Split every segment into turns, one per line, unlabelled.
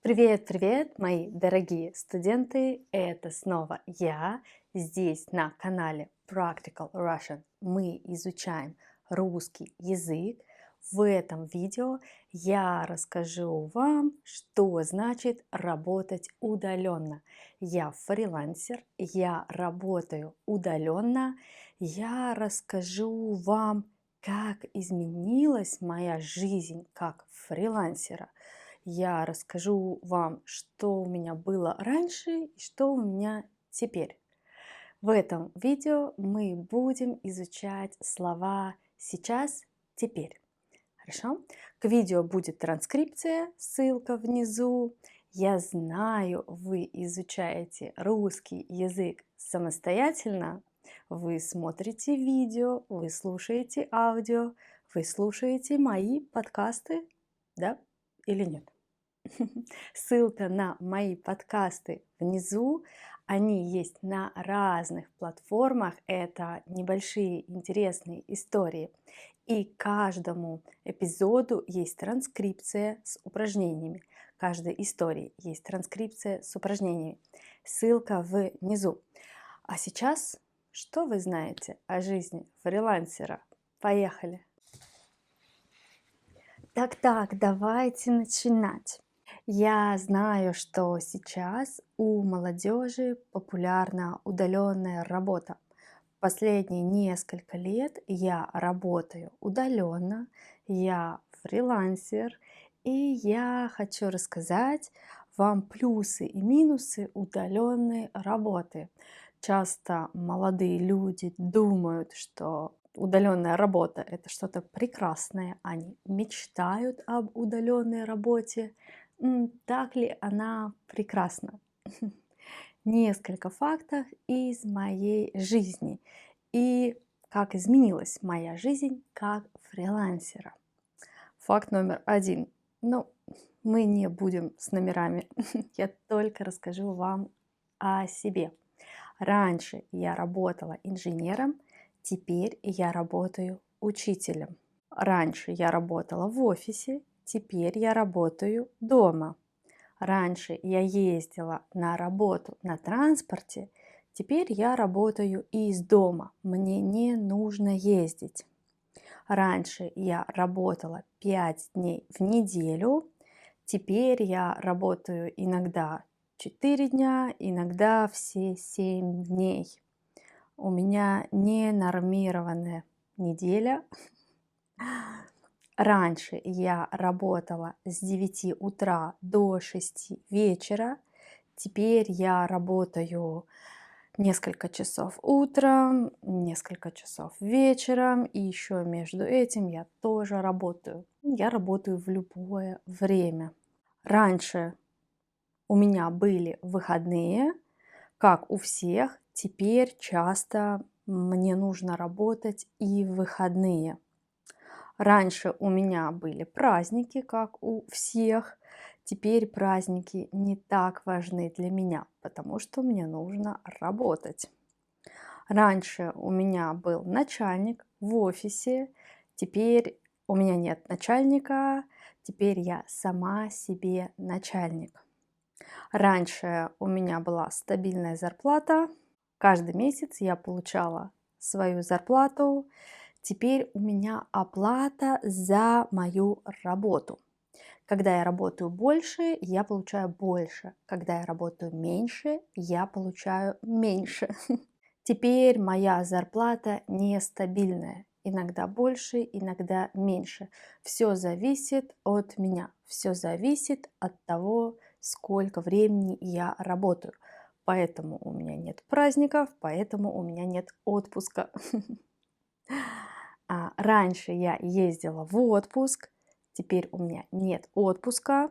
Привет, привет, мои дорогие студенты! Это снова я здесь на канале Practical Russian. Мы изучаем русский язык. В этом видео я расскажу вам, что значит работать удаленно. Я фрилансер, я работаю удаленно. Я расскажу вам, как изменилась моя жизнь как фрилансера. Я расскажу вам, что у меня было раньше и что у меня теперь. В этом видео мы будем изучать слова сейчас, теперь. Хорошо? К видео будет транскрипция, ссылка внизу. Я знаю, вы изучаете русский язык самостоятельно. Вы смотрите видео, вы слушаете аудио, вы слушаете мои подкасты, да или нет? Ссылка на мои подкасты внизу. Они есть на разных платформах. Это небольшие интересные истории. И каждому эпизоду есть транскрипция с упражнениями. Каждой истории есть транскрипция с упражнениями. Ссылка внизу. А сейчас, что вы знаете о жизни фрилансера? Поехали! Так, давайте начинать. Я знаю, что сейчас у молодежи популярна удаленная работа. Последние несколько лет я работаю удаленно, я фрилансер, и я хочу рассказать вам плюсы и минусы удаленной работы. Часто молодые люди думают, что удаленная работа это что-то прекрасное, они мечтают об удаленной работе. Так ли она прекрасна? Несколько фактов из моей жизни и как изменилась моя жизнь как фрилансера. Факт номер один. Мы не будем с номерами. Я только расскажу вам о себе. Раньше я работала инженером, теперь я работаю учителем. Раньше я работала в офисе, теперь я работаю дома. Раньше я ездила на работу на транспорте, теперь я работаю из дома. Мне не нужно ездить. Раньше я работала 5 дней в неделю, теперь я работаю иногда 4 дня, иногда все 7 дней. У меня ненормированная неделя. Раньше я работала с 9 утра до 6 вечера. Теперь я работаю несколько часов утром, несколько часов вечером. И еще между этим я тоже работаю. Я работаю в любое время. Раньше у меня были выходные, как у всех. Теперь часто мне нужно работать и в выходные. Раньше у меня были праздники, как у всех. Теперь праздники не так важны для меня, потому что мне нужно работать. Раньше у меня был начальник в офисе, теперь у меня нет начальника, теперь я сама себе начальник. Раньше у меня была стабильная зарплата, каждый месяц я получала свою зарплату. Теперь у меня оплата за мою работу. Когда я работаю больше, я получаю больше. Когда я работаю меньше, я получаю меньше. Теперь моя зарплата нестабильная. Иногда больше, иногда меньше. Все зависит от меня. Все зависит от того, сколько времени я работаю. Поэтому у меня нет праздников, поэтому у меня нет отпуска. Раньше я ездила в отпуск, теперь у меня нет отпуска.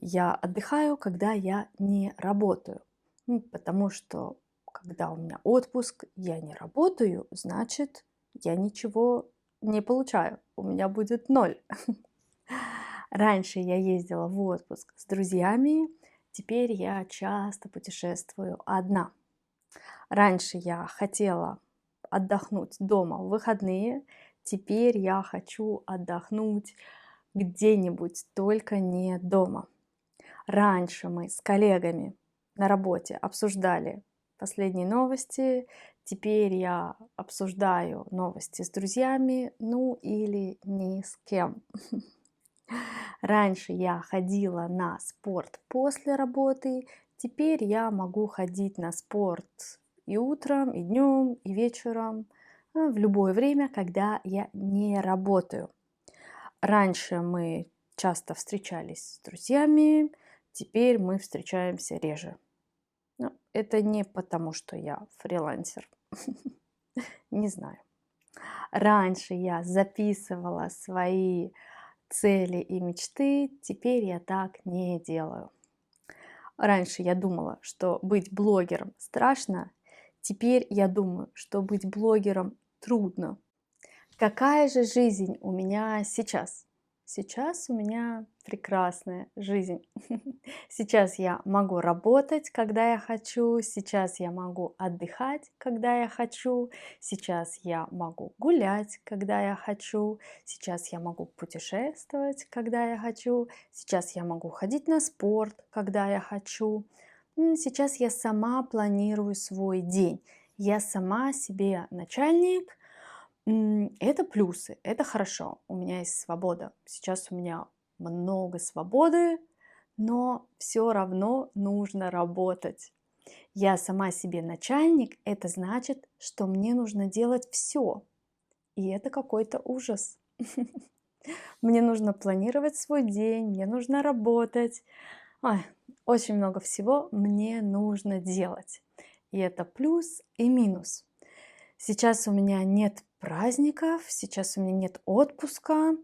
Я отдыхаю, когда я не работаю. Потому что когда у меня отпуск, я не работаю, значит, я ничего не получаю. У меня будет ноль. Раньше я ездила в отпуск с друзьями, теперь я часто путешествую одна. Раньше я хотела отдохнуть дома в выходные, теперь я хочу отдохнуть где-нибудь, только не дома. Раньше мы с коллегами на работе обсуждали последние новости, теперь я обсуждаю новости с друзьями, ну или ни с кем. Раньше я ходила на спорт после работы, теперь я могу ходить на спорт и утром, и днем, и вечером, в любое время, когда я не работаю. Раньше мы часто встречались с друзьями, теперь мы встречаемся реже. Но это не потому, что я фрилансер. Не знаю. Раньше я записывала свои цели и мечты, теперь я так не делаю. Раньше я думала, что быть блогером страшно, теперь я думаю, что быть блогером трудно. Какая же жизнь у меня сейчас? Сейчас у меня прекрасная жизнь. Сейчас я могу работать, когда я хочу, сейчас я могу отдыхать, когда я хочу, сейчас я могу гулять, когда я хочу, сейчас я могу путешествовать, когда я хочу, сейчас я могу ходить на спорт, когда я хочу. Сейчас я сама планирую свой день. Я сама себе начальник. Это плюсы, это хорошо. У меня есть свобода. Сейчас у меня много свободы, но все равно нужно работать. Я сама себе начальник, это значит, что мне нужно делать все. И это какой-то ужас. Мне нужно планировать свой день, мне нужно работать. Ой, очень много всего мне нужно делать. И это плюс и минус. Сейчас у меня нет праздников, сейчас у меня нет отпуска.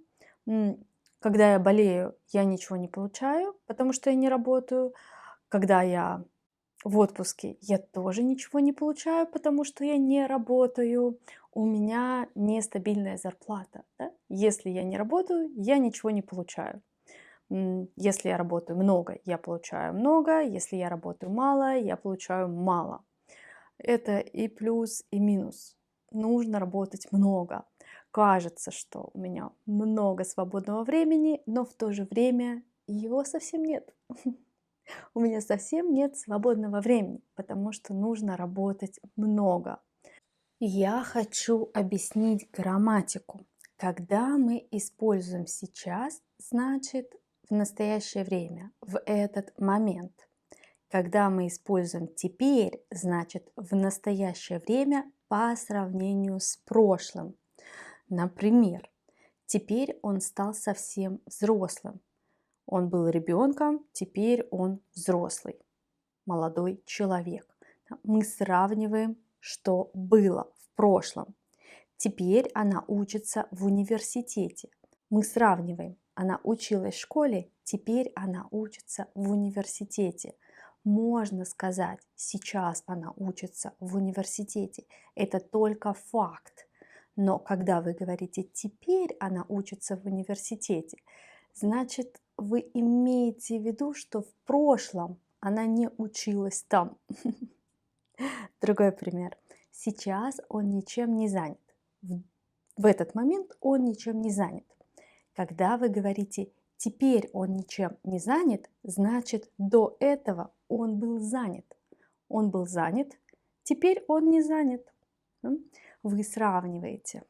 Когда я болею, я ничего не получаю, потому что я не работаю. Когда я в отпуске, я тоже ничего не получаю, потому что я не работаю. У меня нестабильная зарплата. Да? Если я не работаю, я ничего не получаю. Если я работаю много, я получаю много. Если я работаю мало, я получаю мало. Это и плюс, и минус. Нужно работать много. Кажется, что у меня много свободного времени, но в то же время его совсем нет. У меня совсем нет свободного времени, потому что нужно работать много. Я хочу объяснить грамматику. Когда мы используем сейчас, значит в настоящее время, в этот момент. Когда мы используем теперь, значит в настоящее время по сравнению с прошлым. Например, теперь он стал совсем взрослым. Он был ребенком, теперь он взрослый, молодой человек. Мы сравниваем, что было в прошлом. Теперь она учится в университете. Мы сравниваем. Она училась в школе, теперь она учится в университете. Можно сказать, сейчас она учится в университете. Это только факт. Но когда вы говорите «теперь она учится в университете», значит, вы имеете в виду, что в прошлом она не училась там. Другой пример. Сейчас он ничем не занят. В этот момент он ничем не занят. Когда вы говорите «теперь он ничем не занят», значит до этого он был занят. Он был занят, теперь он не занят. Вы сравниваете.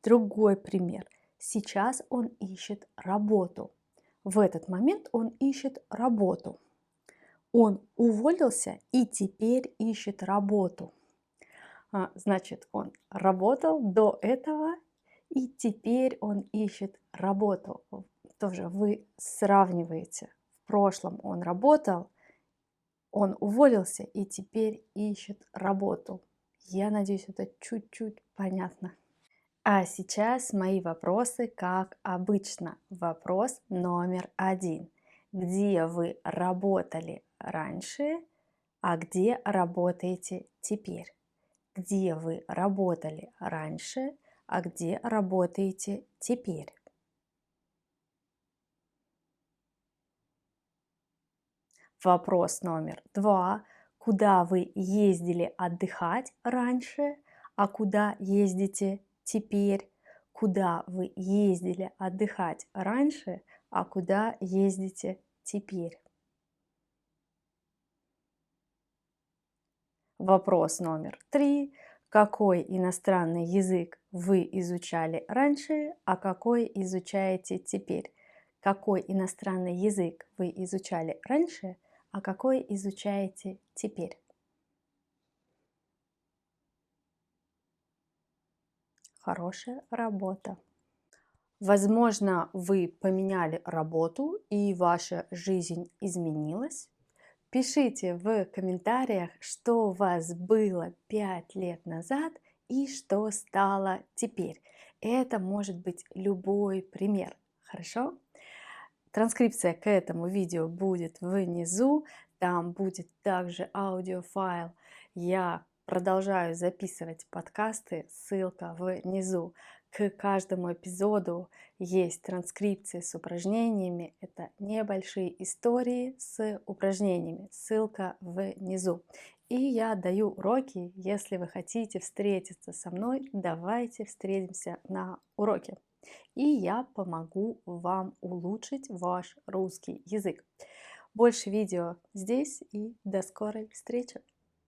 Другой пример. Сейчас он ищет работу. В этот момент он ищет работу. Он уволился и теперь ищет работу. Значит, он работал до этого, и теперь он ищет работу. Тоже вы сравниваете. В прошлом он работал, он уволился и теперь ищет работу. Я надеюсь, это чуть-чуть понятно. А сейчас мои вопросы, как обычно. Вопрос номер 1. Где вы работали раньше, а где работаете теперь? Где вы работали раньше, а где работаете теперь? Вопрос номер 2. Куда вы ездили отдыхать раньше, а куда ездите теперь? Куда вы ездили отдыхать раньше, а куда ездите теперь? Вопрос номер 3. Какой иностранный язык вы изучали раньше, а какой изучаете теперь? Какой иностранный язык вы изучали раньше, а какой изучаете теперь? Хорошая работа. Возможно, вы поменяли работу и ваша жизнь изменилась. Пишите в комментариях, что у вас было 5 лет назад и что стало теперь. Это может быть любой пример. Хорошо? Транскрипция к этому видео будет внизу. Там будет также аудиофайл. Я продолжаю записывать подкасты. Ссылка внизу. К каждому эпизоду есть транскрипции с упражнениями. Это небольшие истории с упражнениями. Ссылка внизу. И я даю уроки. Если вы хотите встретиться со мной, давайте встретимся на уроке. И я помогу вам улучшить ваш русский язык. Больше видео здесь и до скорой встречи!